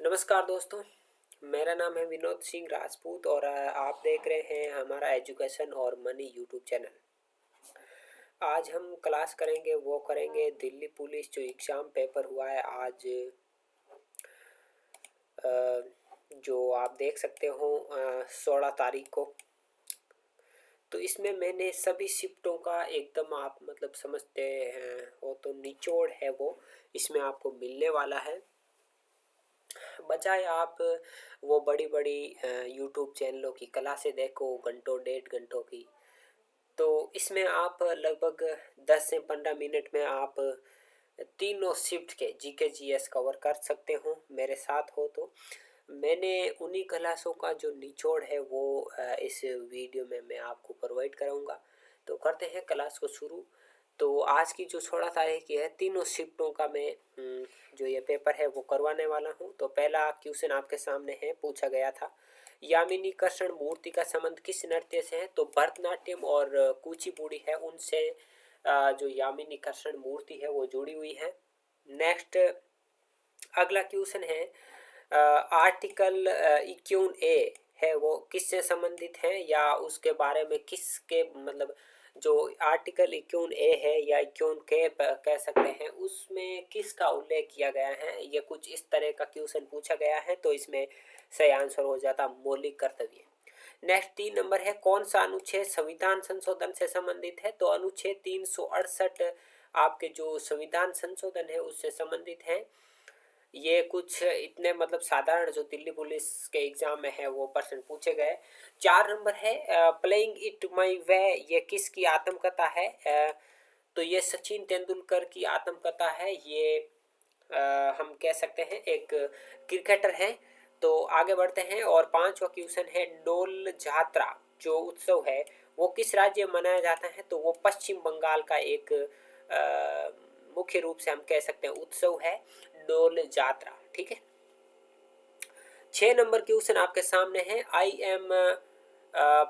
नमस्कार दोस्तों, मेरा नाम है विनोद सिंह राजपूत और आप देख रहे हैं हमारा एजुकेशन और मनी यूट्यूब चैनल। आज हम क्लास करेंगे दिल्ली पुलिस जो एग्ज़ाम पेपर हुआ है आज, अ, जो आप देख सकते हो 16 तारीख को। तो इसमें मैंने सभी शिफ्टों का एकदम आप मतलब समझते हैं वो तो निचोड़ है वो इसमें आपको मिलने वाला है। बजाय आप वो बड़ी बड़ी यूट्यूब चैनलों की क्लासें देखो घंटों डेढ़ घंटों की, तो इसमें आप लगभग 10 से 15 मिनट में आप तीनों शिफ्ट के जीके जीएस कवर कर सकते हो मेरे साथ हो तो। मैंने उन्हीं क्लासों का जो निचोड़ है वो इस वीडियो में मैं आपको प्रोवाइड कराऊंगा। तो करते हैं क्लास को शुरू। तो आज की जो 16 तारीख की है तीनों शिफ्टों का मैं जो ये पेपर है वो करवाने वाला हूँ। तो पहला क्वेश्चन आपके सामने है, पूछा गया था यामिनी कृष्ण मूर्ति का संबंध किस नृत्य से है? तो भरतनाट्यम और कुचिपुड़ी है उनसे जो यामिनी कृष्ण मूर्ति है वो जुड़ी हुई है। नेक्स्ट अगला क्वेश्चन है आर्टिकल 51A है वो किससे संबंधित है या उसके बारे में किसके मतलब जो आर्टिकल 51A है या 51K कह सकते हैं उसमें किसका उल्लेख किया गया है, ये कुछ इस तरह का क्वेश्चन पूछा गया है। तो इसमें सही आंसर हो जाता मौलिक कर्तव्य। नेक्स्ट 3 नंबर है कौन सा अनुच्छेद संविधान संशोधन से संबंधित है? तो अनुच्छेद 368 आपके जो संविधान संशोधन है उससे संबंधित है। ये कुछ इतने मतलब साधारण जो दिल्ली पुलिस के एग्जाम में है वो प्रश्न पूछे गए। 4 नंबर है प्लेइंग इट माई वे, ये किसकी आत्मकथा है? तो ये सचिन तेंदुलकर की आत्मकथा है। ये हम कह सकते हैं एक क्रिकेटर है। तो आगे बढ़ते हैं और 5वां क्वेश्चन है डोल जात्रा जो उत्सव है वो किस राज्य में मनाया जाता है? तो वो पश्चिम बंगाल का एक मुख्य रूप से हम कह सकते हैं उत्सव है डोल जात्रा। ठीक है। 6 नंबर क्वेश्चन आपके सामने है आई एम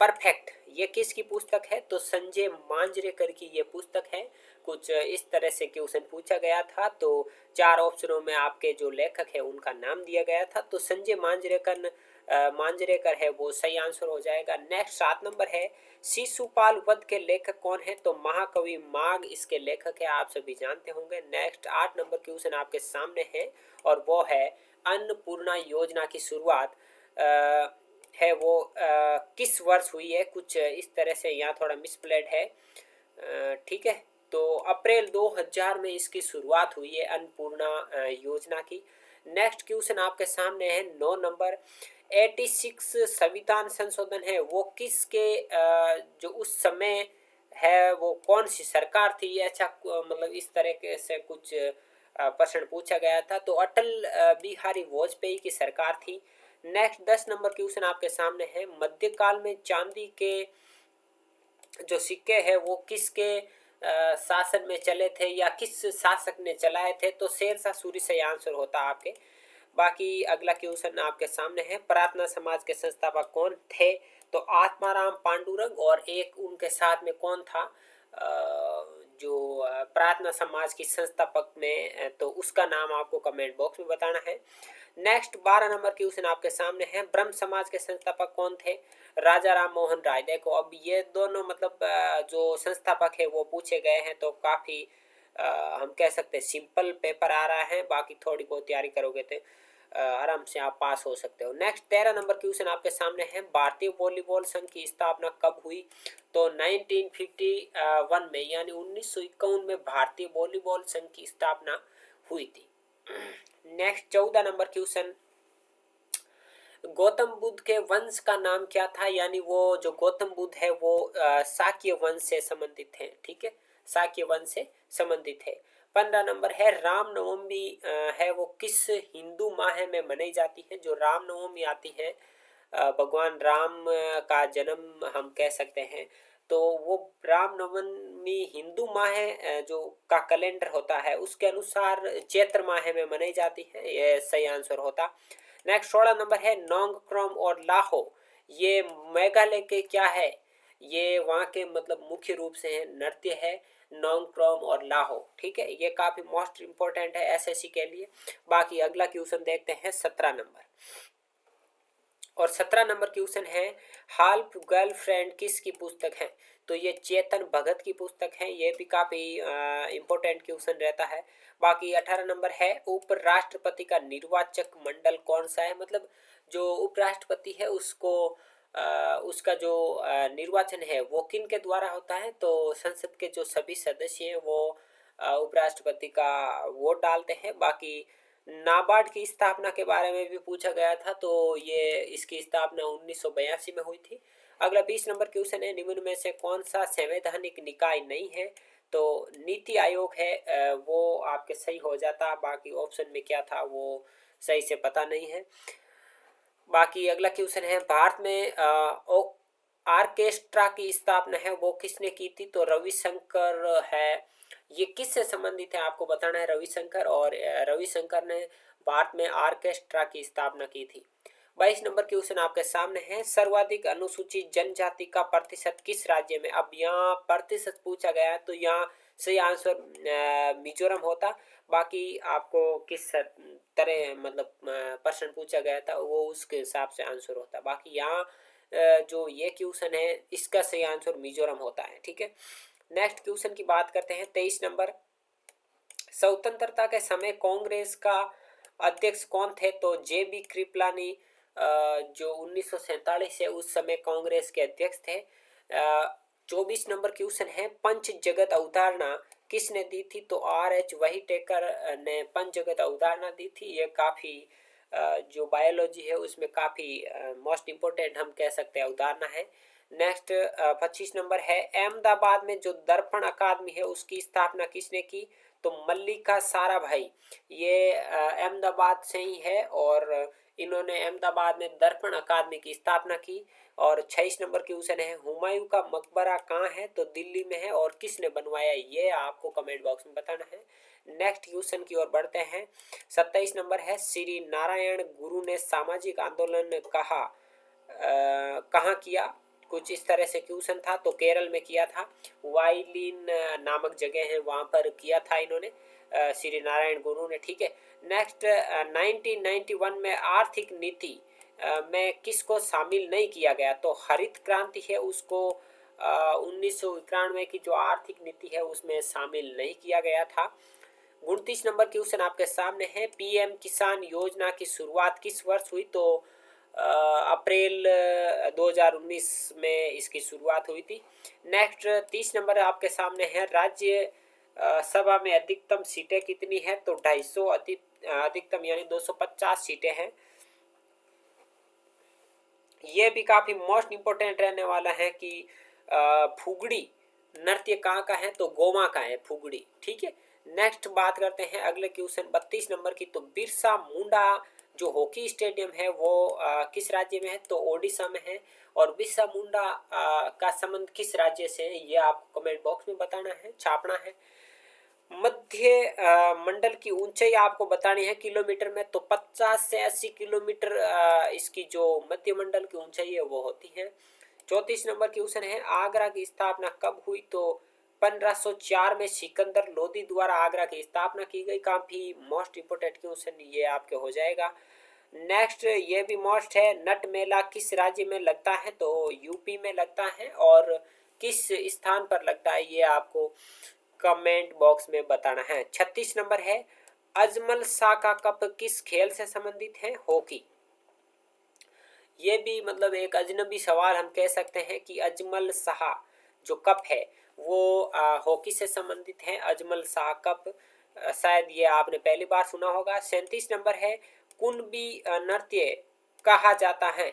परफेक्ट, ये किसकी पुस्तक है? तो संजय मांजरेकर की ये पुस्तक है। कुछ इस तरह से क्वेश्चन पूछा गया था। तो 4 ऑप्शनों में आपके जो लेखक है उनका नाम दिया गया था। तो संजय मांजरेकर है वो सही आंसर हो जाएगा। नेक्स्ट 7 नंबर है शिशुपाल वध के लेखक कौन है? तो महाकवि माघ इसके लेखक है, आप सभी जानते होंगे। नेक्स्ट 8 नंबर क्वेश्चन आपके सामने है और वो है अन्नपूर्णा योजना की शुरुआत है वो किस वर्ष हुई है? कुछ इस तरह से यहाँ थोड़ा मिसप्लेड है। ठीक है। तो अप्रैल 2000 में इसकी शुरुआत हुई है अन्नपूर्णा योजना की। नेक्स्ट क्वेश्चन आपके सामने है 9 नंबर 86 संविधान संशोधन है वो किसके जो उस समय है वो कौन सी सरकार थी? ये अच्छा मतलब इस तरह से कुछ प्रश्न पूछा गया था। तो अटल बिहारी वाजपेयी की सरकार थी। नेक्स्ट 10 नंबर क्वेश्चन आपके सामने है मध्यकाल में चांदी के जो सिक्के हैं वो किसके शासन में चले थे या किस शासक ने चलाए थे? तो शेरशाह सूरी से आंसर होता आपके। बाकी अगला क्वेश्चन आपके सामने है प्रार्थना समाज के संस्थापक कौन थे? तो आत्माराम पांडुरंग और एक उनके साथ में कौन था जो प्रार्थना समाज की संस्थापक में, तो उसका नाम आपको कमेंट बॉक्स में बताना है। नेक्स्ट 12 नंबर क्वेश्चन आपके सामने है ब्रह्म समाज के संस्थापक कौन थे? राजा राम मोहन राय। देखो अब ये दोनों मतलब जो संस्थापक है वो पूछे गए हैं तो काफी हम कह सकते हैं सिंपल पेपर आ रहा है। बाकी थोड़ी बहुत तैयारी करोगे तो आराम से आप पास हो सकते हो। नेक्स्ट 13 नंबर क्वेश्चन आपके सामने है भारतीय वॉलीबॉल संघ की स्थापना कब हुई? तो 1951 में यानी 1951 में भारतीय वॉलीबॉल संघ की स्थापना हुई थी। Next 14 number question Gautam Buddha के वंश का नाम क्या था? यानी वो जो गौतम बुद्ध है वो शाक्य वंश से संबंधित है। ठीक है, शाक्य वंश से संबंधित है। 15 नंबर है रामनवमी है वो किस हिंदू माह में मनाई जाती है? जो रामनवमी आती है भगवान राम का जन्म हम कह सकते हैं। तो वो रामनवमी हिंदू माह जो का कैलेंडर होता है उसके अनुसार चैत्र माह में मनाई जाती है, ये सही आंसर होता। नेक्स्ट 16 नंबर है नोंगक्रोम और लाहो, ये मेघालय के क्या है? ये वहाँ के मतलब मुख्य रूप से है नृत्य है नोंगप्रोम और लाहो। ठीक है, ये काफी मोस्ट इंपॉर्टेंट है एसएससी के लिए। बाकी अगला क्वेश्चन देखते हैं 17 नंबर। और 17 नंबर क्वेश्चन है, हाल्फ गर्लफ्रेंड किसकी पुस्तक है? तो ये चेतन भगत की पुस्तक है। ये भी काफी इंपॉर्टेंट क्वेश्चन रहता है। बाकी 18 नंबर है, उपराष्ट्रपति का निर्वाचक मंडल कौन सा है? मतलब जो उपराष्ट्रपति है उसको उसका जो निर्वाचन है वो किन के द्वारा होता है? तो संसद के जो सभी सदस्य हैं वो उपराष्ट्रपति का वोट डालते हैं। बाकी नाबार्ड की स्थापना के बारे में भी पूछा गया था, तो ये इसकी स्थापना 1982 में हुई थी। अगला 20 नंबर क्वेश्चन है, निम्न में से कौन सा संवैधानिक निकाय नहीं है? तो नीति आयोग है, वो आपके सही हो जाता। बाकी ऑप्शन में क्या था वो सही से पता नहीं है। बाकी अगला क्वेश्चन है, भारत में ऑर्केस्ट्रा की स्थापना है वो किसने की थी? तो रविशंकर है। ये किससे संबंधित है आपको बताना है, रविशंकर। और रविशंकर ने भारत में ऑर्केस्ट्रा की स्थापना की थी। 22 नंबर क्वेश्चन आपके सामने है, सर्वाधिक अनुसूचित जनजाति का प्रतिशत किस राज्य में? अब यहाँ प्रतिशत पूछा गया है तो यहाँ सही आंसर मिजोरम होता। बाकी आपको किस तरह मतलब प्रश्न पूछा गया था वो उसके हिसाब से आंसर होता। बाकी यहाँ जो ये क्वेश्चन है इसका सही आंसर मिजोरम होता है। ठीक है, नेक्स्ट क्वेश्चन की बात करते हैं 23 नंबर। स्वतंत्रता के समय कांग्रेस का अध्यक्ष कौन थे? तो जेबी कृपलानी, जो 1947 से उस समय कांग्रेस के अध्यक्ष थे। 24 नंबर क्वेश्चन है, पंच जगत अवधारणा किसने दी थी? तो आर एच व्हाइटेकर ने पंच जगत अवधारणा दी थी। ये काफी जो बायोलॉजी है उसमें काफी मोस्ट इम्पोर्टेंट हम कह सकते हैं अवधारणा है। नेक्स्ट 25 नंबर है, अहमदाबाद में जो दर्पण अकादमी है उसकी स्थापना किसने की? तो मल्लिका साराभाई। ये अहमदाबाद से ही है और इन्होंने अहमदाबाद में दर्पण अकादमी की स्थापना की। और 26 नंबर क्वेश्चन है, हुमायूं का मकबरा कहाँ है? तो दिल्ली में है। और किसने बनवाया ये आपको कमेंट बॉक्स में बताना है। नेक्स्ट क्वेश्चन की ओर बढ़ते हैं। 27 नंबर है, श्री नारायण गुरु ने सामाजिक आंदोलन कहाँ किया? कुछ इस तरह से क्वेश्चन था। तो केरल में किया था, वाइलिन नामक जगह है वहां पर किया था इन्होंने, श्री नारायण गुरु ने। ठीक है, नेक्स्ट 1991 में आर्थिक नीति में किसको शामिल नहीं किया गया? तो हरित क्रांति है उसको 1991 की जो आर्थिक नीति है उसमें शामिल नहीं किया गया था। 29 नंबर क्वेश्चन आपके सामने है, पीएम किसान योजना की शुरुआत किस वर्ष हुई? तो अप्रैल 2019 में इसकी शुरुआत हुई थी। नेक्स्ट 30 नंबर आपके सामने है, राज्य सभा में अधिकतम सीटें कितनी है? तो 250 अधिकतम यानी 250 सीटें हैं। ये भी काफी मोस्ट इंपोर्टेंट रहने वाला है कि फुगड़ी नृत्य कहाँ का है? तो गोवा का है फुगड़ी। ठीक है, नेक्स्ट बात करते हैं अगले क्वेश्चन 32 नंबर की। तो बिरसा मुंडा जो हॉकी स्टेडियम है वो किस राज्य में है? तो ओडिशा में है। और बिरसा मुंडा का संबंध किस राज्य से है ये आपको कमेंट बॉक्स में बताना है, छापना है। मध्य मंडल की ऊंचाई आपको बतानी है किलोमीटर में। तो 50 से 80 किलोमीटर इसकी जो मध्य मंडल की ऊंचाई है वो होती है। 34 नंबर क्वेश्चन है, आगरा की स्थापना कब हुई? तो 1504 में सिकंदर लोदी द्वारा आगरा की स्थापना की गई। काफी मोस्ट इंपोर्टेंट क्वेश्चन ये आपके हो जाएगा। नेक्स्ट ये भी मोस्ट है, नट मेला किस राज्य में लगता है? तो यूपी में लगता है। और किस स्थान पर लगता है ये आपको कमेंट बॉक्स में बताना है। 36 नंबर है, अजमल शाह का कप किस खेल से संबंधित है? हॉकी। ये भी मतलब एक अजनबी सवाल हम कह सकते हैं कि अजमल शाह जो कप है वो हॉकी से संबंधित है, अजमल शाह कप। शायद ये आपने पहली बार सुना होगा। 37 नंबर है, कुणबी नृत्य कहा जाता है?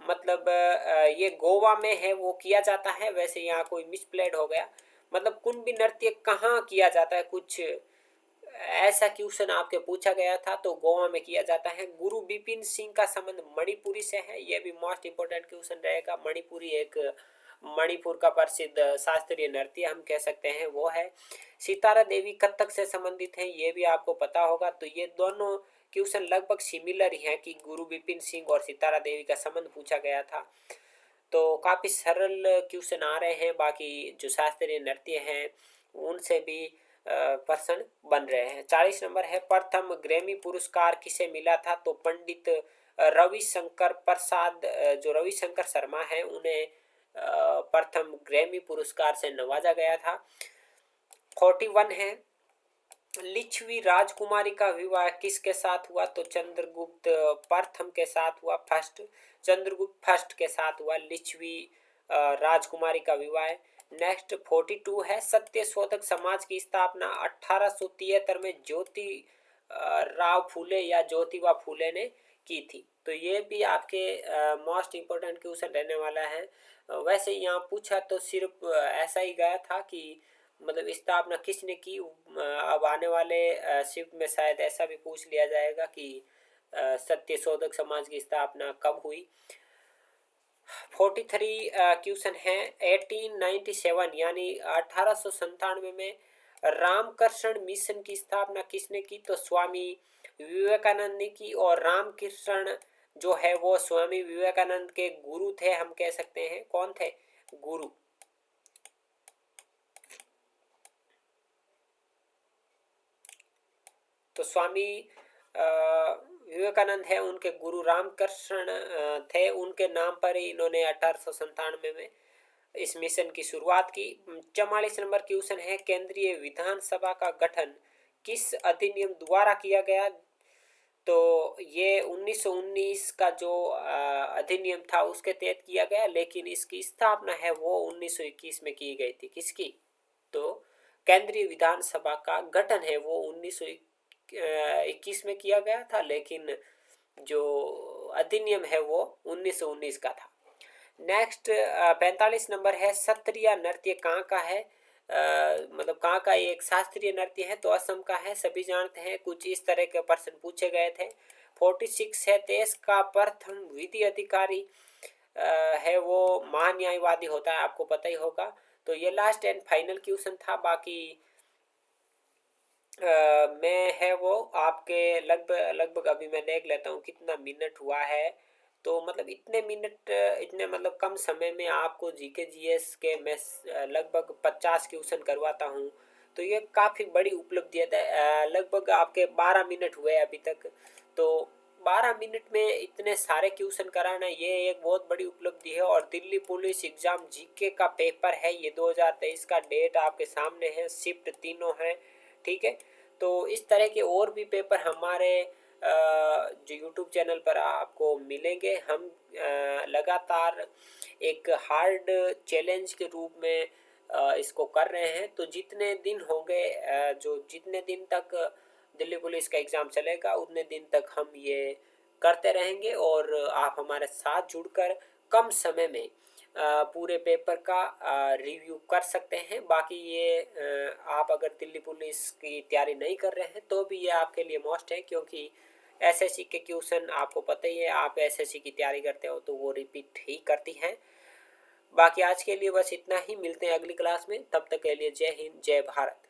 मतलब ये गोवा में है वो किया जाता है। वैसे यहाँ कोई मिसप्लेड हो गया, मतलब कुणबी नृत्य कहाँ किया जाता है, कुछ ऐसा क्वेश्चन आपके पूछा गया था। तो गोवा में किया जाता है। गुरु बिपिन सिंह का संबंध मणिपुरी से है। यह भी मोस्ट इंपोर्टेंट क्वेश्चन रहेगा। मणिपुरी एक मणिपुर का प्रसिद्ध शास्त्रीय नृत्य हम कह सकते हैं वो है। सितारा देवी कथक से संबंधित है, ये भी आपको पता होगा। तो ये दोनों क्वेश्चन लगभग सिमिलर ही है कि गुरु बिपिन सिंह और सितारा देवी का संबंध पूछा गया था। तो काफी सरल क्वेश्चन आ रहे हैं। बाकी जो शास्त्रीय नृत्य हैं उनसे भी पर्सन बन रहे हैं। 40 नंबर है, प्रथम ग्रैमी पुरस्कार किसे मिला था? तो पंडित रविशंकर प्रसाद, जो रविशंकर शर्मा है, उन्हें प्रथम ग्रैमी पुरस्कार से नवाजा गया था। 41 है, लिच्छवी राजकुमारी का विवाह किसके साथ हुआ? तो चंद्रगुप्त प्रथम के साथ हुआ, चंद्रगुप्त फर्स्ट के साथ हुआ लिच्छवी राजकुमारी का विवाह। नेक्स्ट 42 है, सत्य शोधक समाज की स्थापना 1873 में ज्योति राव फूले या ज्योतिबा फूले ने की थी। तो ये भी आपके मोस्ट इम्पोर्टेंट क्वेश्चन रहने वाला है। वैसे यहाँ पूछा तो सिर्फ ऐसा ही गया था कि मतलब स्थापना किसने की। अब आने वाले शिफ्ट में शायद ऐसा भी पूछ लिया जाएगा कि सत्य शोधक समाज की स्थापना कब हुई। 43 क्वेश्चन है, 1897 यानी 1897 में रामकृष्ण मिशन की स्थापना किसने की? तो स्वामी विवेकानंद ने की। और रामकृष्ण जो है वो स्वामी विवेकानंद के गुरु थे, हम कह सकते हैं। कौन थे? गुरु। तो स्वामी विवेकानंद है, उनके गुरु रामकृष्ण थे, उनके नाम पर ही इन्होंने 1897 में इस मिशन की शुरुआत की। 44 नंबर क्वेश्चन है, केंद्रीय विधानसभा का गठन किस अधिनियम द्वारा किया गया? तो ये 1919 का जो अधिनियम था उसके तहत किया गया, लेकिन इसकी स्थापना है वो 1921 में की गई थी। किसकी? तो केंद्रीय विधानसभा का गठन है वो 1921 में किया गया था, लेकिन जो अधिनियम है वो 1919 का था। नेक्स्ट 45 नंबर है, सत्रिया नृत्य कहाँ का है? मतलब कहाँ का एक शास्त्रीय नृत्य है? तो असम का है, सभी जानते हैं। कुछ इस तरह के प्रश्न पूछे गए थे। 46 है, देश का प्रथम विधि अधिकारी है वो महान्यायवादी होता है, आपको पता ही होगा। तो ये लास्ट एंड फाइनल क्वेश्चन था। बाकी मैं है वो आपके लगभग अभी मैं देख लेता हूँ कितना मिनट हुआ है। तो मतलब इतने मिनट, इतने मतलब कम समय में आपको जीके जीएस के मैं लगभग 50 क्वेश्चन करवाता हूँ, तो ये काफ़ी बड़ी उपलब्धि है। लगभग आपके 12 मिनट हुए अभी तक, तो 12 मिनट में इतने सारे क्वेश्चन कराना ये एक बहुत बड़ी उपलब्धि है। और दिल्ली पुलिस एग्जाम जीके का पेपर है ये 2023 का, डेट आपके सामने है, शिफ्ट तीनों है। ठीक है, तो इस तरह के और भी पेपर हमारे जो यूट्यूब चैनल पर आपको मिलेंगे। हम लगातार एक हार्ड चैलेंज के रूप में इसको कर रहे हैं। तो जितने दिन होंगे, जो जितने दिन तक दिल्ली पुलिस का एग्ज़ाम चलेगा उतने दिन तक हम ये करते रहेंगे, और आप हमारे साथ जुड़कर कम समय में पूरे पेपर का रिव्यू कर सकते हैं। बाकी ये आप अगर दिल्ली पुलिस की तैयारी नहीं कर रहे हैं तो भी ये आपके लिए मस्ट है, क्योंकि एसएससी के क्वेश्चन आपको पता ही है, आप एसएससी की तैयारी करते हो तो वो रिपीट ही करती हैं। बाकी आज के लिए बस इतना ही, मिलते हैं अगली क्लास में, तब तक के लिए जय हिंद जय भारत।